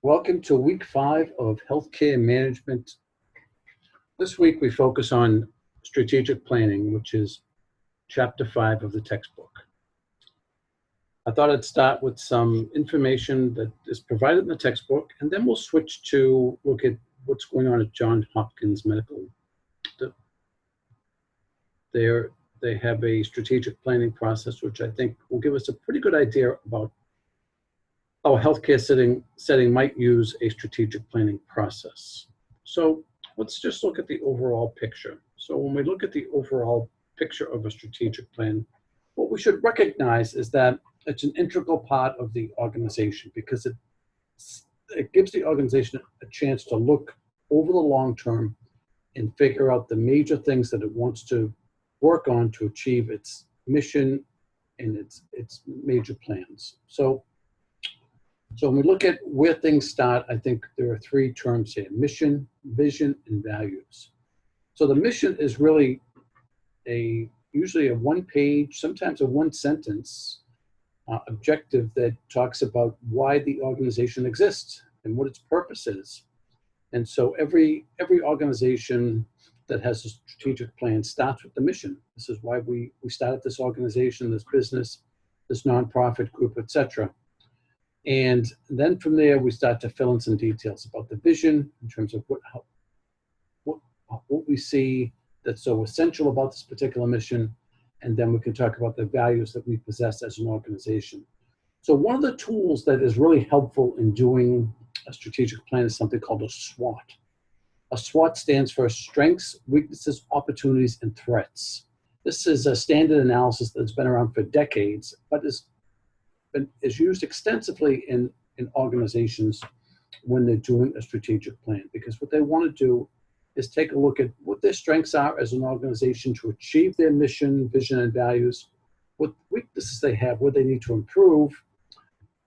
Welcome to week 5 of healthcare management. This week we focus on strategic planning, which is chapter 5 of the textbook. I thought I'd start with some information that is provided in the textbook, and then we'll switch to look at what's going on at Johns Hopkins Medical. They have a strategic planning process, which I think will give us a pretty good idea about how a healthcare setting might use a strategic planning process. So let's just look at the overall picture. So when we look at the overall picture of a strategic plan, what we should recognize is that it's an integral part of the organization because it gives the organization a chance to look over the long term and figure out the major things that it wants to work on to achieve its mission and its major plans. So when we look at where things start, I think there are 3 terms here: mission, vision, and values. So the mission is really usually a 1-page, sometimes a 1-sentence objective that talks about why the organization exists and what its purpose is. And so every organization that has a strategic plan starts with the mission. This is why we started this organization, this business, this nonprofit group, etc. And then from there, we start to fill in some details about the vision in terms of what we see that's so essential about this particular mission. And then we can talk about the values that we possess as an organization. So one of the tools that is really helpful in doing a strategic plan is something called a SWOT. A SWOT stands for strengths, weaknesses, opportunities, and threats. This is a standard analysis that's been around for decades, but is used extensively in organizations when they're doing a strategic plan, because what they want to do is take a look at what their strengths are as an organization to achieve their mission, vision, and values, what weaknesses they have, what they need to improve,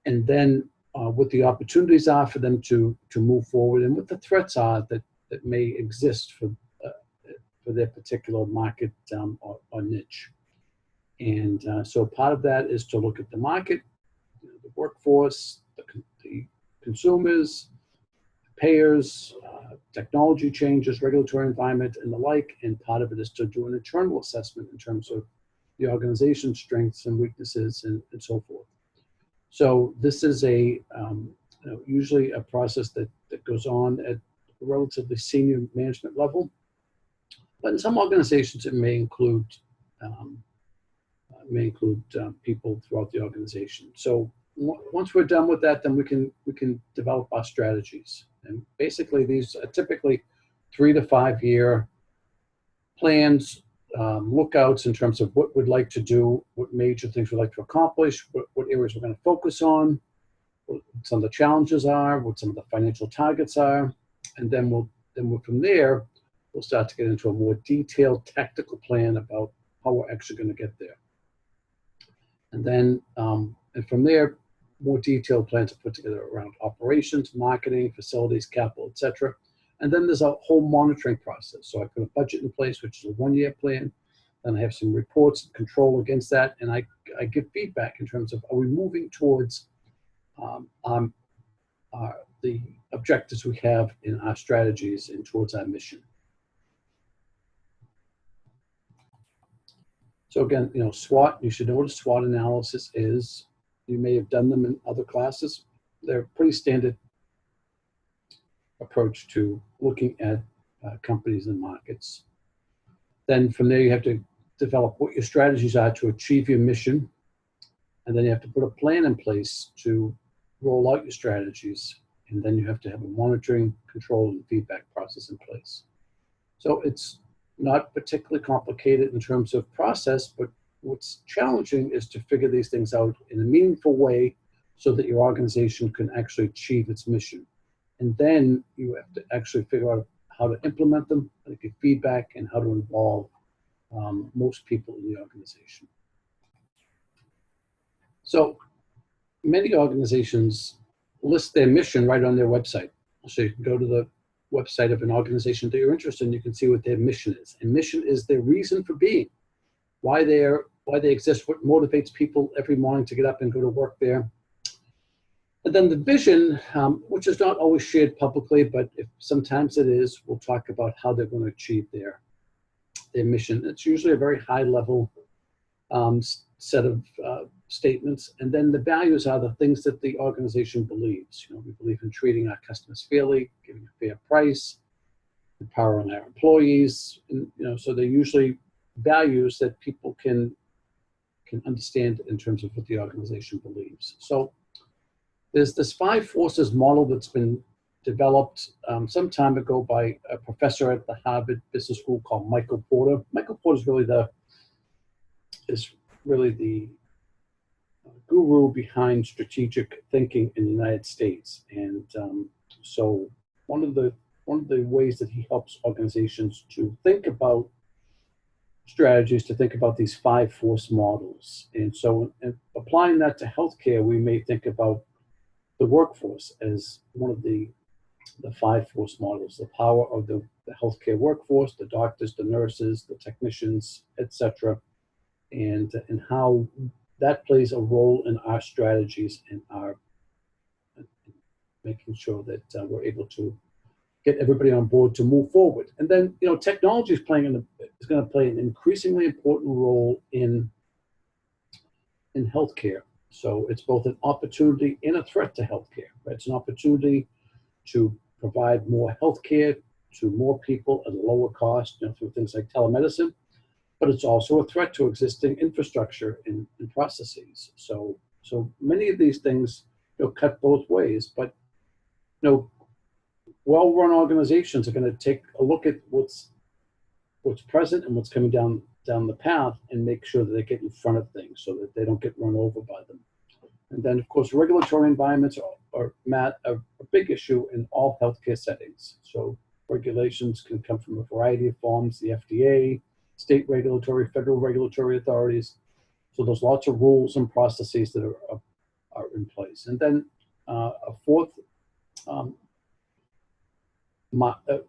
and then what the opportunities are for them to move forward, and what the threats are that may exist for their particular market or niche. And so part of that is to look at the market, the workforce, the consumers, payers, technology changes, regulatory environment, and the like. And part of it is to do an internal assessment in terms of the organization's strengths and weaknesses and so forth. So this is usually a process that goes on at a relatively senior management level. But in some organizations, it may include people throughout the organization. So once we're done with that, then we can develop our strategies. And basically, these are typically 3 to 5 year plans, lookouts in terms of what we'd like to do, what major things we'd like to accomplish, what areas we're going to focus on, what some of the challenges are, what some of the financial targets are, and then from there, we'll start to get into a more detailed tactical plan about how we're actually going to get there. And then, and from there, more detailed plans are put together around operations, marketing, facilities, capital, etc. And then there's a whole monitoring process. So I put a budget in place, which is a 1-year plan. Then I have some reports and control against that. And I give feedback in terms of, are we moving towards the objectives we have in our strategies and towards our mission. So again, SWOT, you should know what a SWOT analysis is. You may have done them in other classes. They're a pretty standard approach to looking at companies and markets. Then from there, you have to develop what your strategies are to achieve your mission. And then you have to put a plan in place to roll out your strategies. And then you have to have a monitoring, control, and feedback process in place. So it's not particularly complicated in terms of process, but what's challenging is to figure these things out in a meaningful way so that your organization can actually achieve its mission. And then you have to actually figure out how to implement them, how to give feedback, and how to involve most people in the organization. So many organizations list their mission right on their website. So you can go to the website of an organization that you're interested in, you can see what their mission is. And mission is their reason for being, why they exist, what motivates people every morning to get up and go to work there. And then the vision, which is not always shared publicly, but if sometimes it is, we'll talk about how they're going to achieve their mission. It's usually a very high level set of statements. And then the values are the things that the organization believes. We believe in treating our customers fairly, giving a fair price, empowering our employees. And, so they're usually values that people can understand in terms of what the organization believes. So there's this 5 forces model that's been developed some time ago by a professor at the Harvard Business School called Michael Porter. Michael Porter is really the guru behind strategic thinking in the United States. And so one of the ways that he helps organizations to think about strategies, to think about these 5 force models. And so in applying that to healthcare, we may think about the workforce as one of the 5 force models: the power of the healthcare workforce, the doctors, the nurses, the technicians, etc., and how that plays a role in our strategies and our making sure that we're able to get everybody on board to move forward. And then, technology is going to play an increasingly important role in healthcare. So it's both an opportunity and a threat to healthcare. Right? It's an opportunity to provide more healthcare to more people at a lower cost, through things like telemedicine. But it's also a threat to existing infrastructure and processes. So many of these things cut both ways. But well-run organizations are going to take a look at what's present and what's coming down the path and make sure that they get in front of things so that they don't get run over by them. And then, of course, regulatory environments are a big issue in all healthcare settings. So regulations can come from a variety of forms: the FDA, state regulatory, federal regulatory authorities. So there's lots of rules and processes that are in place. And then a fourth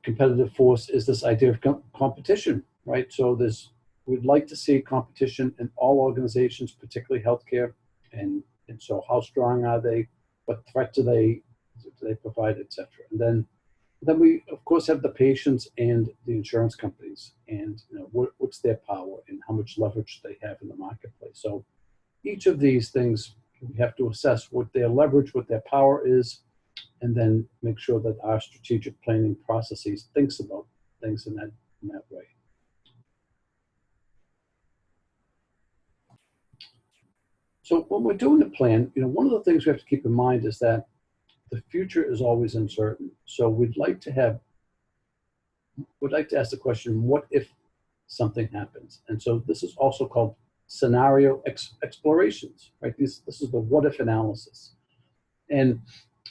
competitive force is this idea of competition, right? So we'd like to see competition in all organizations, particularly healthcare, and so how strong are they? What threat do they provide, et cetera? And then we, of course, have the patients and the insurance companies, and what's their power and how much leverage they have in the marketplace. So each of these things, we have to assess what their leverage, what their power is, and then make sure that our strategic planning processes thinks about things in that way. So when we're doing a plan, one of the things we have to keep in mind is that the future is always uncertain. So we'd like to ask the question, what if something happens? And so this is also called scenario explorations, right? This is the what if analysis. And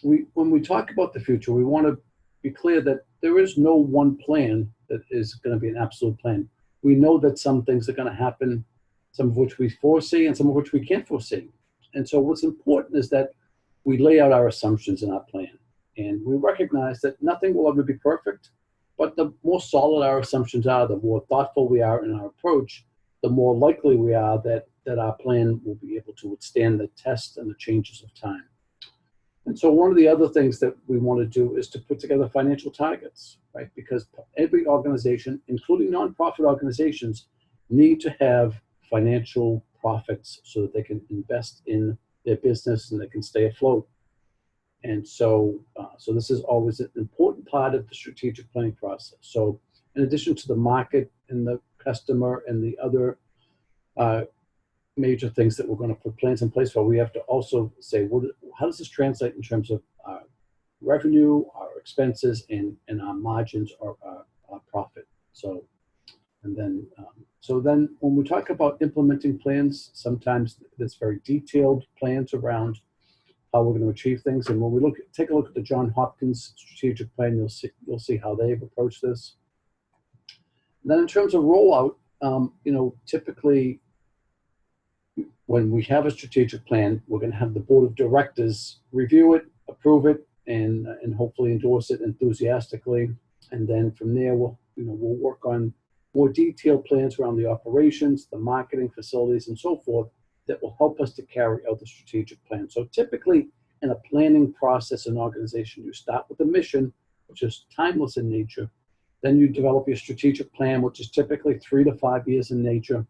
when we talk about the future, we want to be clear that there is no one plan that is going to be an absolute plan. We know that some things are going to happen, some of which we foresee and some of which we can't foresee. And so what's important is that we lay out our assumptions in our plan. And we recognize that nothing will ever be perfect, but the more solid our assumptions are, the more thoughtful we are in our approach, the more likely we are that our plan will be able to withstand the test and the changes of time. And so one of the other things that we want to do is to put together financial targets, right? Because every organization, including nonprofit organizations, need to have financial profits so that they can invest in their business and they can stay afloat. And so this is always an important part of the strategic planning process. So in addition to the market and the customer and the other major things that we're going to put plans in place for, we have to also say, how does this translate in terms of our revenue, our expenses, and our margins or our profit? So then when we talk about implementing plans, sometimes there's very detailed plans around how we're going to achieve things. And when we take a look at the Johns Hopkins strategic plan, you'll see how they've approached this. And then in terms of rollout, typically when we have a strategic plan, we're going to have the board of directors review it, approve it, and hopefully endorse it enthusiastically. And then from there, we'll work on more detailed plans around the operations, the marketing, facilities, and so forth that will help us to carry out the strategic plan. So typically, and a planning process and organization. You start with a mission, which is timeless in nature. Then you develop your strategic plan, which is typically 3 to 5 years in nature.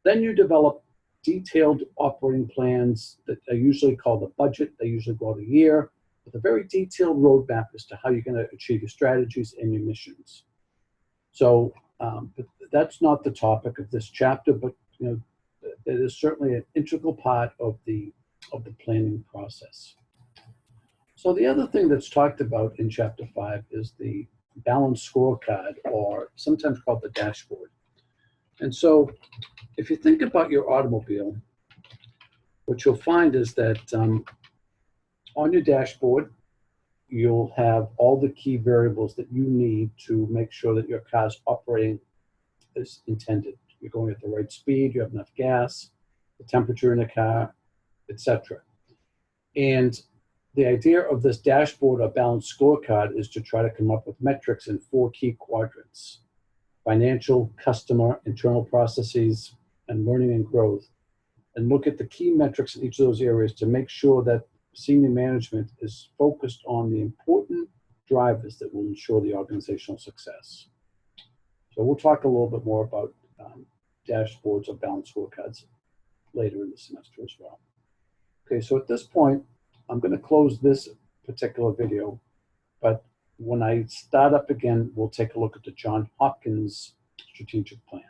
Then you develop detailed operating plans that are usually called a budget. They usually go out a year with a very detailed roadmap as to how you're going to achieve your strategies and your missions. So but that's not the topic of this chapter, but it is certainly an integral part of the planning process. So the other thing that's talked about in Chapter 5 is the balanced scorecard, or sometimes called the dashboard. And so if you think about your automobile, what you'll find is that on your dashboard, you'll have all the key variables that you need to make sure that your car's operating as intended. You're going at the right speed, you have enough gas, the temperature in the car, etc. And the idea of this dashboard or balanced scorecard is to try to come up with metrics in 4 key quadrants: financial, customer, internal processes, and learning and growth, and look at the key metrics in each of those areas to make sure that senior management is focused on the important drivers that will ensure the organizational success. So we'll talk a little bit more about dashboards or balanced scorecards later in the semester as well. Okay, so at this point, I'm going to close this particular video, but when I start up again, we'll take a look at the Johns Hopkins strategic plan.